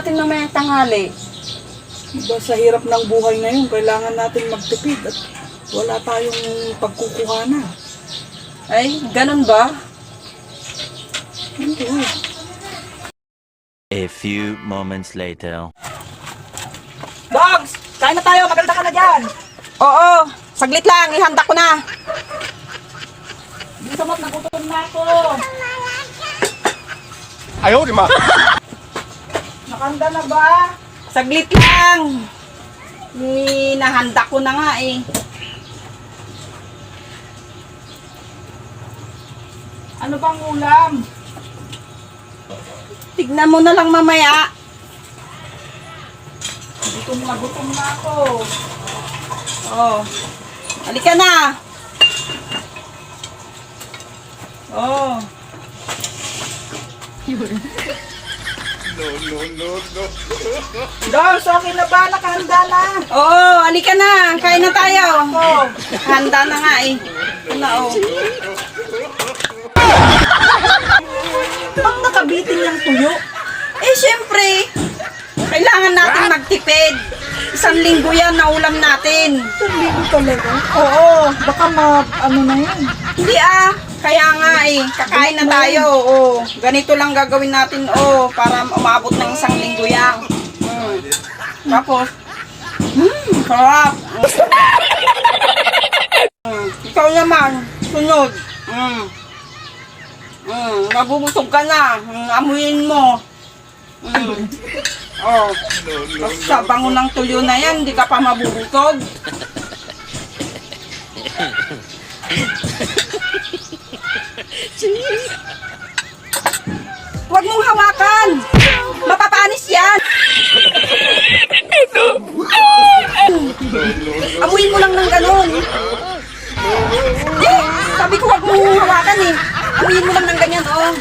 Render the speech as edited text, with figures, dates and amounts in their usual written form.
natin mamaya tanghali? Diba, sa hirap ng buhay ngayon, kailangan natin magtipid at wala tayong pagkukuhanan. Ay, ganun ba? Hindi. A few moments later. Dogs! Kain na tayo! Maganda ka na dyan! Oo, saglit lang, ihanda ko na. Dito mo't nagutom na ako! Ayaw, di ma! Nakanda na ba? Saglit lang. Nahanda ko na nga eh. Ano bang ulam? Tignan mo na lang mamaya. Gutom na ako. Oh. Halika na. Oh. Dogs, okay na ba? Nakahanda na! Oh, halika na. Kain na tayo. Oh. Handa na nga eh. Ano oh. Bang nakabitin yung tuyo? Eh, syempre. Kailangan natin magtipid. 1 linggo yan na ulam natin. Hindi ko talaga. Oo. Baka ano na yan. Hindi ah. Kaya nga eh. Kakain na tayo. Oh. Ganito lang gagawin natin para umabot ng 1 linggo yan. Tapos, sarap. Ikaw naman, sunod. Mabubusog ka na. Amuyin mo. Oh. Tapos sa bango ng tuyo na yan, hindi ka pa mabubusog. Huwag mong hawakan! Mapapanis yan! Amuin mo lang ng ganun. Eh, sabi ko huwag mong hawakan eh. Amuin mo lang ng ganyan, oh.